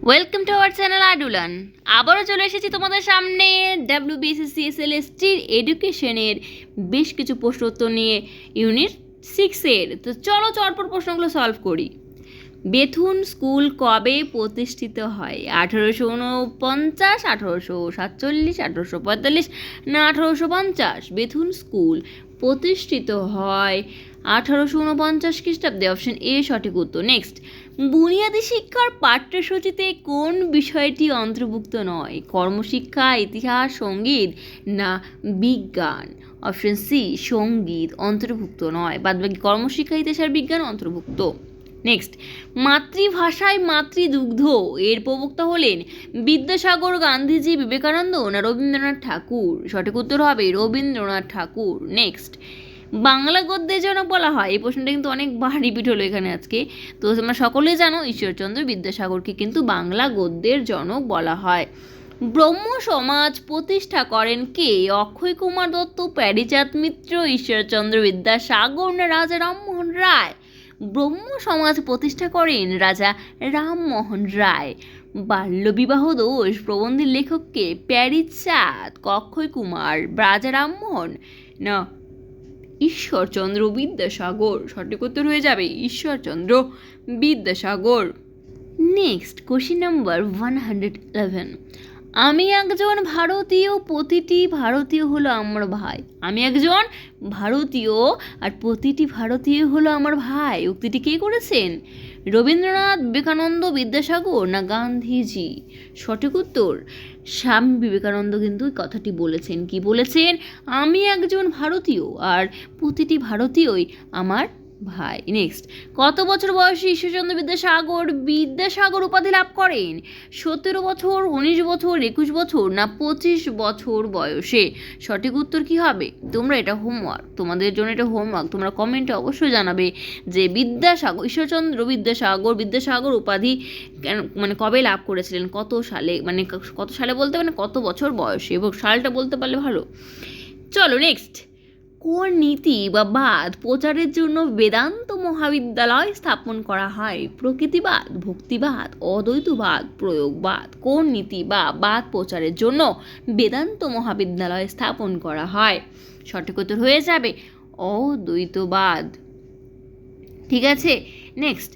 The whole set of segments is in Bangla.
ওয়েলকাম টু আওয়ার চ্যানেল আডুলান। আবারও চলে এসেছি তোমাদের সামনে WBCSSLSTর এডুকেশনের বেশ কিছু প্রশ্ন উত্তর নিয়ে ইউনিট 6-এর। তো চলো চটপট প্রশ্নগুলো সলভ করি। বেথুন স্কুল কবে প্রতিষ্ঠিত হয়? 1849, 1847, 1845 না 1850? বেথুন স্কুল প্রতিষ্ঠিত হয় 1849 খ্রিস্টাব্দে। অপশন এ সঠিক উত্তর। নেক্সট, বুনিয়াদী শিক্ষার পাঠ্যসূচিতে কোন বিষয়টি অন্তর্ভুক্ত নয়? কর্মশিক্ষা, ইতিহাস, সঙ্গীত না বিজ্ঞান? অপশন সি সঙ্গীত অন্তর্ভুক্ত নয়, বাদবাকি কর্মশিক্ষা, ইতিহাস আর বিজ্ঞান অন্তর্ভুক্ত। নেক্সট, মাতৃভাষায় মাতৃদুগ্ধ এর প্রবক্তা হলেন বিদ্যাসাগর, গান্ধীজি, বিবেকানন্দ না রবীন্দ্রনাথ ঠাকুর? সঠিক উত্তর হবে রবীন্দ্রনাথ ঠাকুর। নেক্সট, বাংলা গদ্যের জনক বলা হয়, এই প্রশ্নটা কিন্তু অনেকবার রিপিট হলো এখানে আজকে। তো তোমরা সকলেই জানো ঈশ্বরচন্দ্র বিদ্যাসাগরকে কিন্তু বাংলা গদ্যের জনক বলা হয়। ব্রহ্ম সমাজ প্রতিষ্ঠা করেন কে? অক্ষয় কুমার দত্ত, প্যারীচাঁদ মিত্র, ঈশ্বরচন্দ্র বিদ্যাসাগর না রাজা রামমোহন রায়? ব্রহ্ম সমাজ প্রতিষ্ঠা করেন রাজা রামমোহন রায়। বাল্যবিবাহ দোষ প্রবন্ধের লেখককে? প্যারীচাঁদ, অক্ষয় কুমার, রাজা রামমোহন না ঈশ্বরচন্দ্র বিদ্যাসাগর? সঠিক উত্তর হয়ে যাবে Ishwarchandra Vidyasagar. Next, question number 111। আমি একজন ভারতীয়, প্রতিটি ভারতীয় হলো আমার ভাই। আমি একজন ভারতীয় আর প্রতিটি ভারতীয় হলো আমার ভাই, উক্তিটি কে করেছেন? রবীন্দ্রনাথ, বিবেকানন্দ, বিদ্যাসাগর না গান্ধীজি? সঠিক উত্তর স্বামী বিবেকানন্দ কিন্তু কথাটি বলেছেন। কি বলেছেন? আমি একজন ভারতীয় আর প্রতিটি ভারতীয়ই আমার ভাই। নেক্সট, কত বছর বয়সে ঈশ্বরচন্দ্র বিদ্যাসাগর উপাধি লাভ করেন? 17 বছর, 19 বছর, 21 বছর না 25 বছর বয়সে? সঠিক উত্তর কি হবে? তোমরা এটা হোমওয়ার্ক, তোমাদের জন্য এটা হোমওয়ার্ক, তোমরা কমেন্টে অবশ্যই জানাবে যে ঈশ্বরচন্দ্র বিদ্যাসাগর উপাধি মানে কবে লাভ করেছিলেন, কত সালে, মানে কত সালে বলতে মানে কত বছর বয়সে, এবং সালটা বলতে পারলে ভালো। চলো নেক্সট, কোন নীতি বা বাদ প্রচারের জন্য বেদান্ত মহাবিদ্যালয় স্থাপন করা হয়? প্রকৃতিবাদ, ভক্তিবাদ, অদ্বৈতবাদ, প্রয়োগবাদ? কোন নীতি বা বাদ প্রচারের জন্য বেদান্ত মহাবিদ্যালয় স্থাপন করা হয়? সঠিক উত্তর হয়ে যাবে অদ্বৈতবাদ। ঠিক আছে। নেক্সট,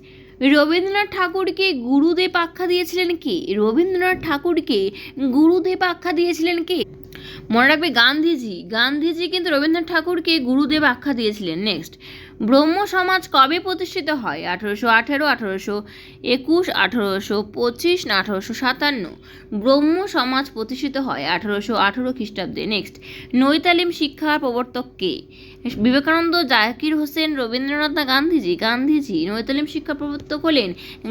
রবীন্দ্রনাথ ঠাকুরকে গুরুদেব আখ্যা দিয়েছিলেন কে? রবীন্দ্রনাথ ঠাকুরকে গুরুদেব আখ্যা দিয়েছিলেন কে? মনে রাখবে গান্ধীজি কিন্তু রবীন্দ্রনাথ ঠাকুরকে গুরুদেব আখ্যা দিয়েছিলেন। নেক্সট, ব্রহ্ম সমাজ কবে প্রতিষ্ঠিত হয়? 1818, 1821, 1825 না 1857? ব্রহ্ম সমাজ প্রতিষ্ঠিত হয় 1818 খ্রিস্টাব্দে। নেক্সট, নৈতালিম শিক্ষার প্রবর্তক কে? বিবেকানন্দ, জাকির হোসেন, রবীন্দ্রনাথ না গান্ধীজি? নৈতালিম শিক্ষার প্রবর্তক হলেন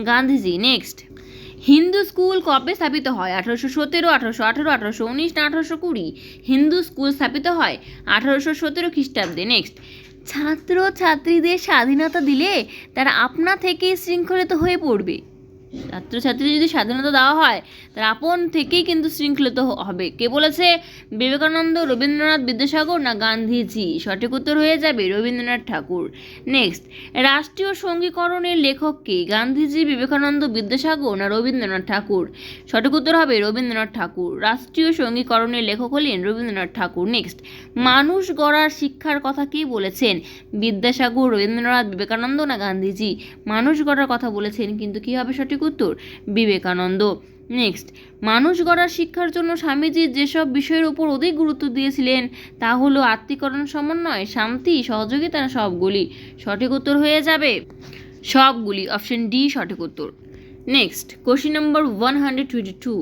গান্ধীজি। নেক্সট, হিন্দু স্কুল কবে স্থাপিত হয়? 1817, 1818, 1819 না 1820? হিন্দু স্কুল স্থাপিত হয় 1817 খ্রিস্টাব্দে। নেক্সট, ছাত্রছাত্রীদের স্বাধীনতা দিলে তারা আপনা থেকেই শৃঙ্খলিত হয়ে পড়বে। ছাত্রছাত্রীদের যদি স্বাধীনতা দেওয়া হয় তারা আপন থেকেই কিন্তু শৃঙ্খলিত হবে। কে বলেছে? বিবেকানন্দ, রবীন্দ্রনাথ, বিদ্যাসাগর না গান্ধীজি? সঠিক উত্তর হয়ে যাবে রবীন্দ্রনাথ ঠাকুর। নেক্সট, রাষ্ট্রীয় সঙ্গীকরণের লেখক কে? গান্ধীজি, বিবেকানন্দ, বিদ্যাসাগর না রবীন্দ্রনাথ ঠাকুর? সঠিক উত্তর হবে রবীন্দ্রনাথ ঠাকুর। রাষ্ট্রীয় সঙ্গীকরণের লেখক হলেন রবীন্দ্রনাথ ঠাকুর। নেক্সট, মানুষ গড়ার শিক্ষার কথা কে বলেছেন? বিদ্যাসাগর, রবীন্দ্রনাথ, বিবেকানন্দ না গান্ধীজি? মানুষ গড়ার কথা বলেছেন, কিন্তু কী হবে সঠিক উত্তর? বিবেকানন্দ। নেক্সট, মানুষ গড়ার শিক্ষার জন্য স্বামীজি যেসব বিষয়ের উপর অধিক গুরুত্ব দিয়েছিলেন তা হলো আত্মীকরণ, সমন্বয়, শান্তি, সহযোগিতা না সবগুলি? সঠিক উত্তর হয়ে যাবে সবগুলি। অপশন ডি সঠিক উত্তর। Next, question number 122।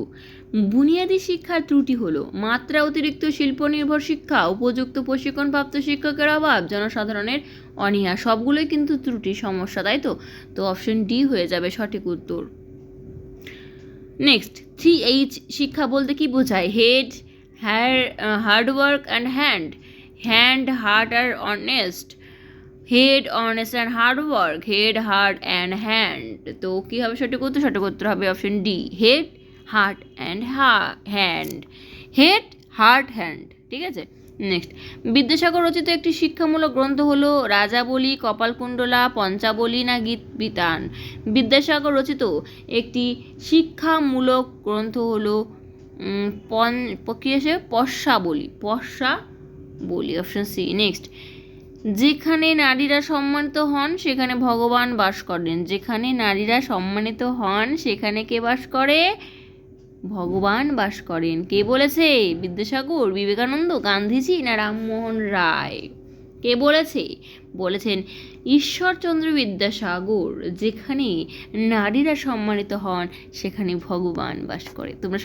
বুনিয়াদী শিক্ষার ত্রুটি হলো মাত্রা অতিরিক্ত শিল্প নির্ভর শিক্ষা, উপযুক্ত প্রশিক্ষণপ্রাপ্ত শিক্ষকের অভাব, জনসাধারণের অনীহা। সবগুলোই কিন্তু ত্রুটি, সমস্যা, তাই তো? তো অপশন ডি হয়ে যাবে সঠিক উত্তর। নেক্সট, 3H শিক্ষা বলতে কি বোঝায়? Head, hard work and hand, heart R honest. Head, honest and hard work, head, heart and hand. তো কী হবে সঠিক উত্তর? সঠিক উত্তর হবে option D, head, heart and hand. Head, heart, hand. ঠিক আছে। নেক্সট, বিদ্যাসাগর রচিত একটি শিক্ষামূলক গ্রন্থ হলো রাজাবলি, কপালকুণ্ডলা, পঞ্চাবলী না গীত বিতান? বিদ্যাসাগর রচিত একটি শিক্ষামূলক গ্রন্থ হলো কি আছে, পশ্যাবলী, অপশন সি। নেক্সট, যেখানে নারীরা সম্মানিত হন সেখানে ভগবান বাস করেন। যেখানে নারীরা সম্মানিত হন সেখানে কে বাস করে? ভগবান বাস করেন। কে বলেছে? বিদ্যাসাগর, বিবেকানন্দ, গান্ধীজি না রামমোহন রায়? কে বলেছে? বলেছেন ঈশ্বরচন্দ্র বিদ্যাসাগর। যেখানে নারীরা সম্মানিত হন সেখানে ভগবান বাস করে। তোমরা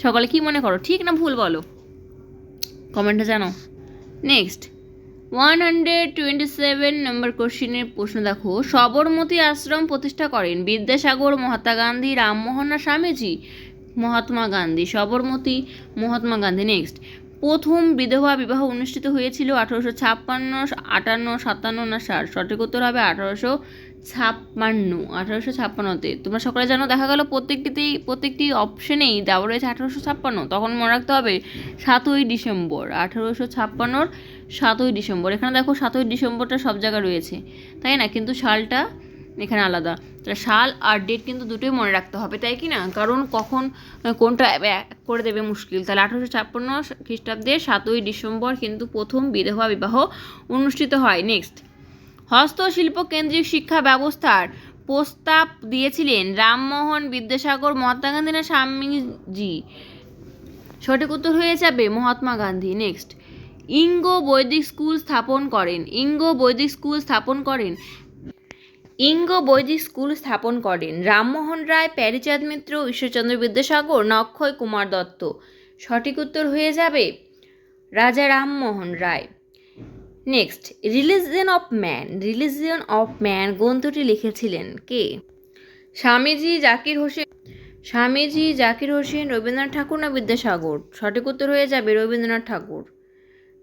সকালে কি মনে করো, ঠিক না ভুল বলো, কমেন্টে জানাও। নেক্সট, 127 নম্বর কোশ্চেনের প্রশ্ন দেখো। সবরমতী আশ্রম প্রতিষ্ঠা করেন বিদ্যাসাগর, মহাত্মা গান্ধী, রামমোহন না স্বামীজি? মহাত্মা গান্ধী। সবরমতী মহাত্মা গান্ধী। নেক্সট, প্রথম বিধবা বিবাহ অনুষ্ঠিত হয়েছিল 1856, 58, 57 না 60? সঠিক উত্তর হবে 1856তে। তোমরা সকলে জানো, দেখা গেল প্রত্যেকটি অপশনেই দেওয়া রয়েছে 1856। তখন মনে রাখতে হবে 7ই ডিসেম্বর, 1856 7ই ডিসেম্বর। এখানে দেখো 7ই ডিসেম্বরটা সব জায়গায় রয়েছে, তাই না? কিন্তু সালটা এখানে আলাদা। তাহলে সাল আর ডেট কিন্তু দুটোই মনে রাখতে হবে, তাই কি না? কারণ কখন কোনটা করে দেবে মুশকিল। তাহলে 1856 খ্রিস্টাব্দে 7ই ডিসেম্বর কিন্তু প্রথম বিধবা বিবাহ অনুষ্ঠিত হয়। নেক্সট, হস্তশিল্প কেন্দ্রিক শিক্ষা ব্যবস্থার প্রস্তাব দিয়েছিলেন রামমোহন, বিদ্যাসাগর, মহাত্মা গান্ধী না স্বামীজি? সঠিক উত্তর হয়ে যাবে মহাত্মা গান্ধী। নেক্সট, ইঙ্গ বৈদিক স্কুল স্থাপন করেন রামমোহন রায়, প্যারীচাঁদ মিত্র, ঈশ্বরচন্দ্র বিদ্যাসাগর না অক্ষয় কুমার দত্ত? সঠিক উত্তর হয়ে যাবে রাজা Rammohan Roy. Next, religion of man গ্রন্থটি লিখেছিলেন কে? স্বামীজি, জাকির হোসেন, রবীন্দ্রনাথ ঠাকুর না বিদ্যাসাগর? সঠিক উত্তর হয়ে যাবে রবীন্দ্রনাথ ঠাকুর।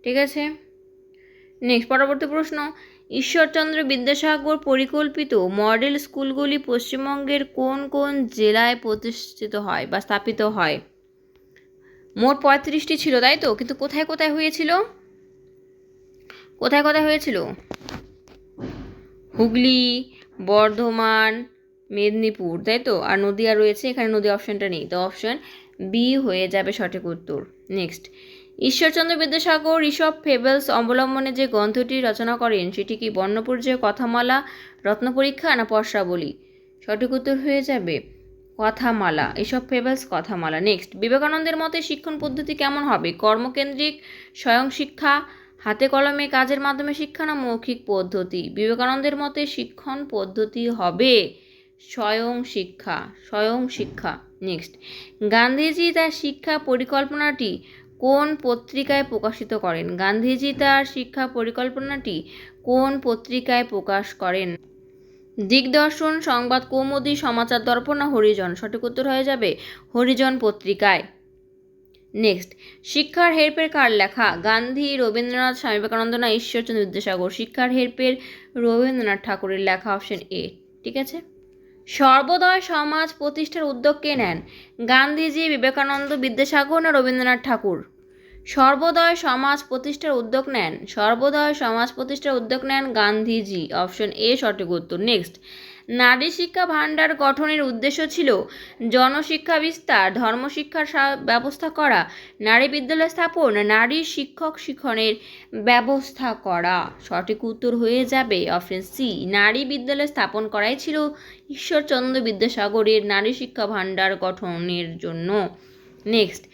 ঠিক আছে। নেক্সট, পরবর্তী প্রশ্ন, ঈশ্বরচন্দ্র বিদ্যাসাগর পরিকল্পিত মডেল স্কুলগুলি পশ্চিমবঙ্গের কোন কোন জেলায় প্রতিষ্ঠিত হয় বা স্থাপিত হয়? মোট 35টি ছিল, তাই তো? কিন্তু কোথায় কোথায় হয়েছিল? হুগলি, বর্ধমান, মেদিনীপুর, তাই তো? আর নদিয়া রয়েছে, এখানে নদী অপশনটা নেই, তো অপশন বি হয়ে যাবে সঠিক উত্তর। নেক্সট, ঈশ্বরচন্দ্র বিদ্যাসাগর ঋষভ ফেবলস অবলম্বনে যে গ্রন্থটি রচনা করেন সেটি কি বর্ণপরিচয়, কথামালা, রত্নপরীক্ষা না পর্শাবলী? সঠিক উত্তর হয়ে যাবে কথামালা, ঋষভ ফেবলস কথামালা। নেক্সট, বিবেকানন্দের মতে শিক্ষণ পদ্ধতি কেমন হবে? কর্মকেন্দ্রিক, স্বয়ং শিক্ষা, হাতে কলমে কাজের মাধ্যমে শিক্ষা না মৌখিক পদ্ধতি? বিবেকানন্দের মতে শিক্ষণ পদ্ধতি হবে স্বয়ং শিক্ষা। নেক্সট, গান্ধীজি তার শিক্ষা পরিকল্পনাটি কোন পত্রিকায় প্রকাশ করেন? দিগদর্শন, সংবাদ কৌমুদী, সমাচার দর্পণ না হরিজন? সঠিক উত্তর হয়ে যাবে হরিজন পত্রিকায়। নেক্সট, শিক্ষার হেরফের কার লেখা? গান্ধী, রবীন্দ্রনাথ, স্বামী বিবেকানন্দ না ঈশ্বরচন্দ্র বিদ্যাসাগর? শিক্ষার হেরফের রবীন্দ্রনাথ ঠাকুরের লেখা, অপশন এ। ঠিক আছে। সর্বোদয় সমাজ প্রতিষ্ঠার উদ্যোগ কে নেন? গান্ধীজি, বিবেকানন্দ, বিদ্যাসাগর না রবীন্দ্রনাথ ঠাকুর? সর্বোদয় সমাজ প্রতিষ্ঠার উদ্যোগ নেন গান্ধীজি, অপশন এ সঠিক উত্তর। নেক্সট, নারী শিক্ষা ভাণ্ডার গঠনের উদ্দেশ্য ছিল জনশিক্ষা বিস্তার, ধর্মশিক্ষার ব্যবস্থা করা, নারী বিদ্যালয় স্থাপন, নারী শিক্ষক শিক্ষণের ব্যবস্থা করা? সঠিক উত্তর হয়ে যাবে অপশন সি, নারী বিদ্যালয় স্থাপন করাই ছিল ঈশ্বরচন্দ্র বিদ্যাসাগরের নারী শিক্ষা ভাণ্ডার গঠনের জন্য। Next,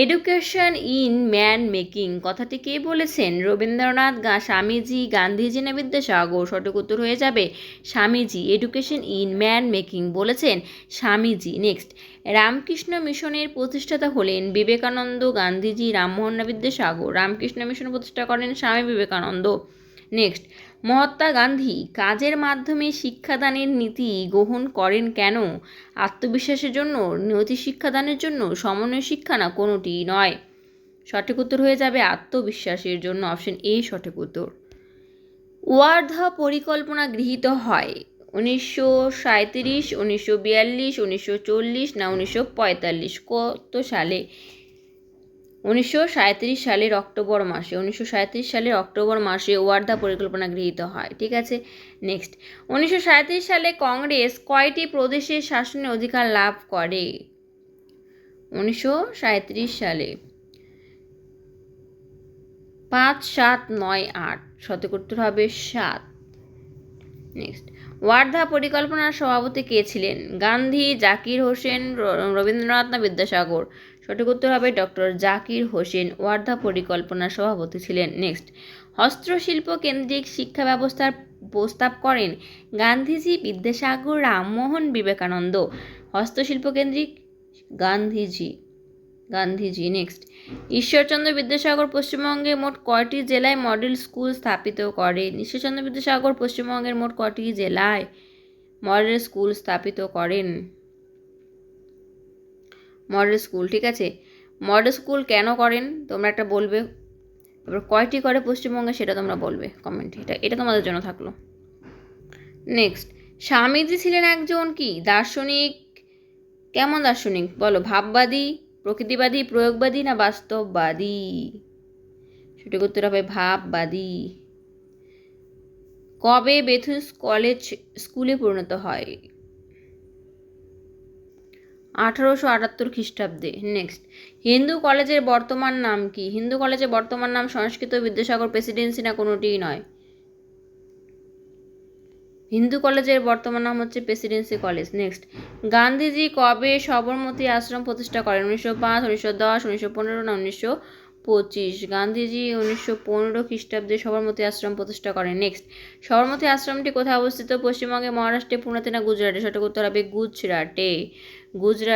education in man making কথাটি কে বলেছেন? রবীন্দ্রনাথ, স্বামীজি, গান্ধীজি না বিদ্যাসাগর? সঠিক উত্তর হয়ে যাবে Swamiji. Education in man making বলেছেন স্বামীজি। নেক্সট, রামকৃষ্ণ মিশনের প্রতিষ্ঠাতা হলেন বিবেকানন্দ, গান্ধীজি, রামমোহন না বিদ্যাসাগর? রামকৃষ্ণ মিশন প্রতিষ্ঠা করেন স্বামী বিবেকানন্দ। নেক্সট, মহাত্মা গান্ধী কাজের মাধ্যমে শিক্ষাদানের নীতি গ্রহণ করেন কেন? আত্মবিশ্বাসের জন্য, নৈতিক শিক্ষাদানের জন্য, সমন্বয় শিক্ষা না কোনোটি নয়? সঠিক উত্তর হয়ে যাবে আত্মবিশ্বাসের জন্য, অপশন এ সঠিক উত্তর। ওয়ার্ধা পরিকল্পনা গৃহীত হয় 1937, 1942, 1940 না 1945? কত সালে 1937 সালের অক্টোবর মাসে ওয়ার্ধা পরিকল্পনা গৃহীত হয়। ঠিক আছে, নেক্সট। 1937 সালে কংগ্রেস কয়টি প্রদেশের শাসনের অধিকার লাভ করে? 1937 সালে 5, 7, 9, 8, সঠিক উত্তর হবে 7। নেক্সট, ওয়ার্ধা পরিকল্পনার সভাপতি কে ছিলেন? গান্ধী, জাকির হোসেন, রবীন্দ্রনাথ না বিদ্যাসাগর? সঠিক উত্তর হবে ডক্টর জাকির হোসেন ওয়ার্ধা পরিকল্পনার সভাপতি ছিলেন। নেক্সট, হস্তশিল্প কেন্দ্রিক শিক্ষা ব্যবস্থার প্রস্তাব করেন গান্ধীজি, বিদ্যাসাগর, রামমোহন, বিবেকানন্দ? হস্তশিল্প কেন্দ্রিক গান্ধীজি। নেক্সট, ঈশ্বরচন্দ্র বিদ্যাসাগর পশ্চিমবঙ্গে মোট কয়টি জেলায় মডেল স্কুল স্থাপিত করেন? ঈশ্বরচন্দ্র বিদ্যাসাগর পশ্চিমবঙ্গের মোট কয়টি জেলায় মডেল স্কুল স্থাপিত করেন? Model school. ঠিক আছে, মডেল স্কুল কেন করেন তোমরা একটা বলবে, এবার কয়টি করে পশ্চিমবঙ্গে সেটা তোমরা বলবে কমেন্টে। এটা তোমাদের জন্য থাকলো। নেক্সট, স্বামীজি ছিলেন একজন কি দার্শনিক? কেমন দার্শনিক বলো? ভাববাদী, প্রকৃতিবাদী, প্রয়োগবাদী না বাস্তববাদী? সঠিক উত্তর হবে ভাববাদী। কবে বেথুন কলেজ স্কুলে পরিণত হয়? 1878 খ্রিস্টাব্দে। নেক্সট, হিন্দু কলেজের বর্তমান নাম কি? হিন্দু কলেজের বর্তমান নাম সংস্কৃত বিদ্যাসাগর প্রেসিডেন্সি না কোনোটিই নয়? হিন্দু কলেজের বর্তমান নাম হচ্ছে প্রেসিডেন্সি কলেজ। নেক্সট, গান্ধীজি কবে সবরমতী আশ্রম প্রতিষ্ঠা করেন? 1905, 1910, 1915 না 1925? গান্ধীজি 1915 খ্রিস্টাব্দে সবরমতী আশ্রম প্রতিষ্ঠা করেন। নেক্সট, সবরমতী আশ্রমটি কোথায় অবস্থিত? পশ্চিমবঙ্গে, মহারাষ্ট্রে, পুনেতে না গুজরাটে? সঠিক উত্তর হবে গুজরাটে।